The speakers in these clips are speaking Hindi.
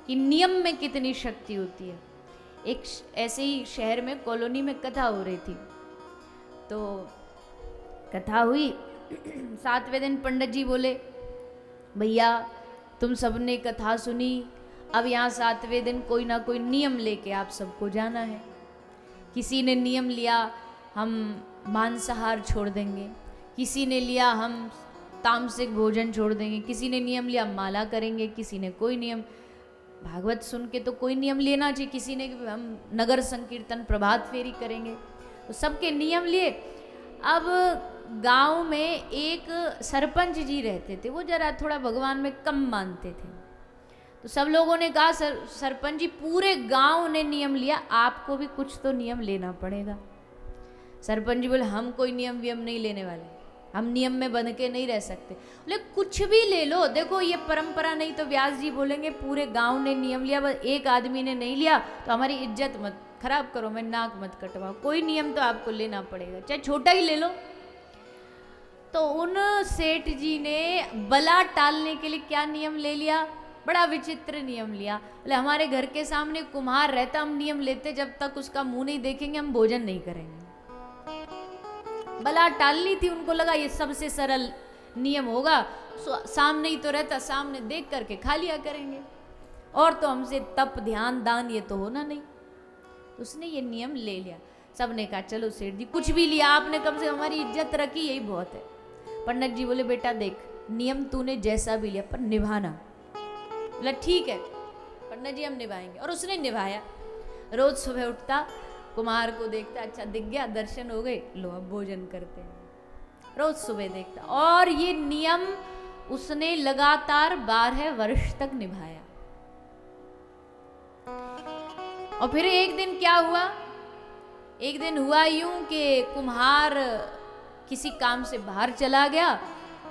कि नियम में कितनी शक्ति होती है। एक ऐसे ही शहर में कॉलोनी में कथा हो रही थी, तो कथा हुई 7वें दिन पंडित जी बोले, भैया तुम सबने कथा सुनी, अब यहाँ 7वें दिन कोई ना कोई नियम लेके आप सबको जाना है। किसी ने नियम लिया हम मांसाहार छोड़ देंगे, किसी ने लिया हम तामसिक भोजन छोड़ देंगे, किसी ने नियम लिया माला करेंगे, किसी ने कोई नियम। भागवत सुन के तो कोई नियम लेना चाहिए, किसी ने हम नगर संकीर्तन प्रभात फेरी करेंगे, तो सबके नियम लिए। अब गांव में एक सरपंच जी रहते थे, वो जरा थोड़ा भगवान में कम मानते थे। तो सब लोगों ने कहा सरपंच जी पूरे गांव ने नियम लिया, आपको भी कुछ तो नियम लेना पड़ेगा। सरपंच जी बोले हम कोई नियम वियम नहीं लेने वाले, हम नियम में बंध के नहीं रह सकते। बोले कुछ भी ले लो, देखो ये परंपरा नहीं तो व्यास जी बोलेंगे पूरे गांव ने नियम लिया, बस एक आदमी ने नहीं लिया तो हमारी इज्जत मत खराब करो, मैं नाक मत कटवाओ, कोई नियम तो आपको लेना पड़ेगा, चाहे छोटा ही ले लो। तो उन सेठ जी ने बला टालने के लिए क्या नियम ले लिया, बड़ा विचित्र नियम लिया। बोले हमारे घर के सामने कुम्हार रहता, हम नियम लेते जब तक उसका मुंह नहीं देखेंगे हम भोजन नहीं करेंगे। बला टालनी थी, उनको लगा ये सबसे सरल नियम होगा, सामने ही तो रहता, सामने देख करके खा लिया करेंगे, और तो हमसे तप ध्यान दान ये तो होना नहीं। उसने ये नियम ले लिया। सबने कहा चलो सेठ जी कुछ भी लिया आपने, कम से हमारी इज्जत रखी, यही बहुत है। पंडित जी बोले बेटा देख नियम तूने जैसा भी लिया पर निभाना। बोला ठीक है पंडित जी हम निभाएंगे, और उसने निभाया। रोज सुबह उठता, कुमार को देखता, अच्छा दिख गया, दर्शन हो गए, लो अब भोजन करते हैं। रोज सुबह देखता, और ये नियम उसने लगातार 12 वर्ष तक निभाया। और फिर एक दिन क्या हुआ, एक दिन हुआ यूं कि कुम्हार किसी काम से बाहर चला गया,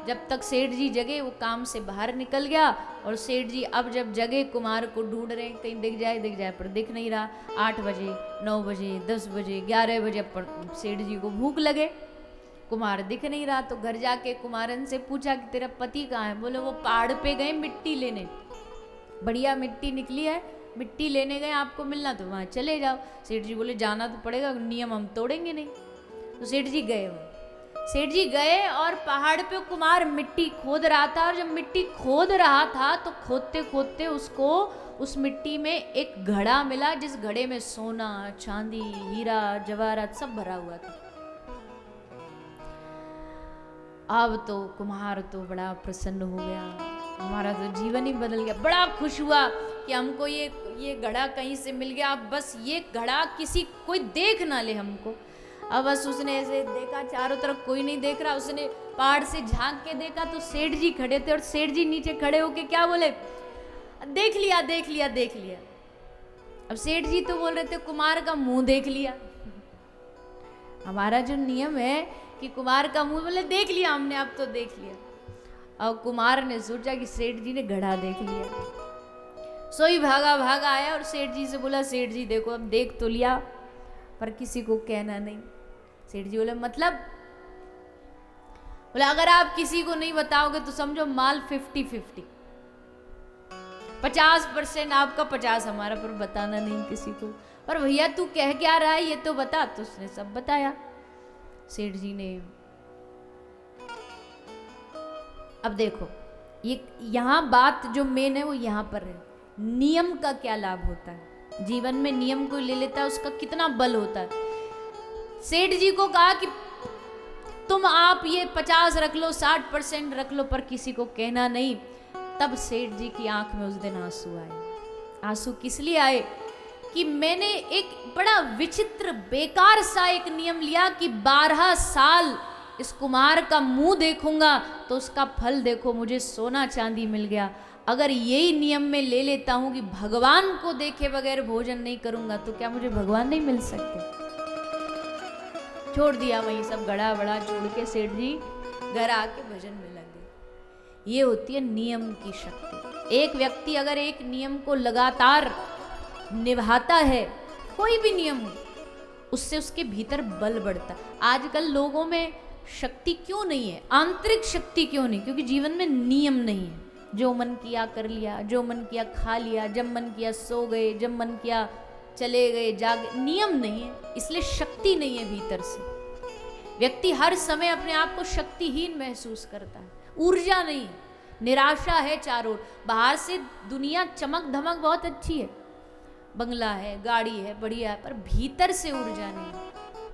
जब तक सेठ जी जगे वो काम से बाहर निकल गया, और सेठ जी अब जब जगे कुम्हार को ढूंढ रहे हैं, कहीं दिख जाए पर दिख नहीं रहा। 8 बजे 9 बजे 10 बजे 11 बजे पर सेठ जी को भूख लगे, कुम्हार दिख नहीं रहा, तो घर जाके कुम्हारन से पूछा कि तेरा पति कहाँ है। बोले वो पहाड़ पे गए मिट्टी लेने, बढ़िया मिट्टी निकली है, मिट्टी लेने गए, आपको मिलना तो वहाँ चले जाओ। सेठ जी बोले जाना तो पड़ेगा, नियम हम तोड़ेंगे नहीं। तो सेठ जी गए, सेठ जी गए और पहाड़ पे कुम्हार मिट्टी खोद रहा था, और जब मिट्टी खोद रहा था तो खोदते खोदते उसको उस मिट्टी में एक घड़ा मिला, जिस घड़े में सोना चांदी हीरा जवाहरात सब भरा हुआ था। अब तो कुम्हार तो बड़ा प्रसन्न हो गया, हमारा तो जीवन ही बदल गया, बड़ा खुश हुआ कि हमको ये घड़ा कहीं से मिल गया। अब बस ये घड़ा किसी कोई देख ना ले हमको। अब बस उसने ऐसे देखा, चारों तरफ कोई नहीं देख रहा, उसने पहाड़ से झांक के देखा तो सेठ जी खड़े थे, और सेठ जी नीचे खड़े होके क्या बोले, देख लिया देख लिया देख लिया। अब सेठ जी तो बोल रहे थे कुमार का मुंह देख लिया। हमारा जो नियम है कि कुमार का मुंह, बोले देख लिया हमने, अब तो देख लिया। और कुमार ने सोचा कि सेठ जी ने घड़ा देख लिया, सोई भागा भागा आया और सेठ जी से बोला सेठ जी देखो अब देख तो लिया पर किसी को कहना नहीं। सेठ जी बोले मतलब? बोले अगर आप किसी को नहीं बताओगे तो समझो माल 50-50, 50% आपका 50 हमारा, पर बताना नहीं किसी को। पर भैया तू कह क्या रहा है ये तो बता। तो उसने सब बताया। सेठ जी ने, अब देखो ये यहां बात जो मेन है वो यहां पर है, नियम का क्या लाभ होता है, जीवन में नियम को ले लेता है उसका कितना बल होता है। सेठ जी को कहा कि तुम आप ये 50 रख लो, 60% रख लो, पर किसी को कहना नहीं। तब सेठ जी की आंख में उस दिन आंसू आए। आंसू किस लिए आए कि मैंने एक बड़ा विचित्र बेकार सा एक नियम लिया कि 12 साल इस कुमार का मुंह देखूंगा तो उसका फल देखो मुझे सोना चांदी मिल गया। अगर यही नियम में ले लेता हूं कि भगवान को देखे बगैर भोजन नहीं करूंगा तो क्या मुझे भगवान नहीं मिल सकते। छोड़ दिया वहीं सब गड़ा बड़ा छोड़ के सेठ जी घर आके भजन में लगे। ये होती है नियम की शक्ति। एक व्यक्ति अगर एक नियम को लगातार निभाता है, कोई भी नियम हो, उससे उसके भीतर बल बढ़ता। आजकल लोगों में शक्ति क्यों नहीं है, आंतरिक शक्ति क्यों नहीं? क्योंकि जीवन में नियम नहीं है। जो मन किया कर लिया, जो मन किया खा लिया, जब मन किया सो गए, जब मन किया चले गए, जागे। नियम नहीं है, इसलिए शक्ति नहीं है भीतर से। व्यक्ति हर समय अपने आप को शक्तिहीन महसूस करता है, ऊर्जा नहीं, निराशा है चारों ओर। बाहर से दुनिया चमक धमक बहुत अच्छी है, बंगला है, गाड़ी है, बढ़िया है, पर भीतर से ऊर्जा नहीं है,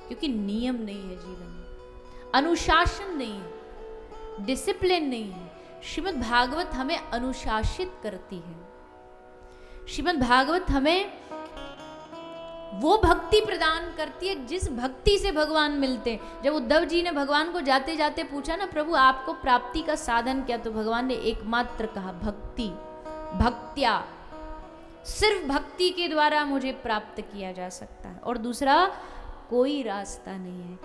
क्योंकि नियम नहीं है जीवन में, अनुशासन नहीं है, डिसिप्लिन नहीं है। श्रीमद् भागवत हमें अनुशासित करती है। श्रीमद् भागवत हमें वो भक्ति प्रदान करती है जिस भक्ति से भगवान मिलते हैं। जब उद्धव जी ने भगवान को जाते जाते पूछा ना, प्रभु आपको प्राप्ति का साधन क्या, तो भगवान ने एकमात्र कहा भक्ति, भक्त्या, सिर्फ भक्ति के द्वारा मुझे प्राप्त किया जा सकता है, और दूसरा कोई रास्ता नहीं है।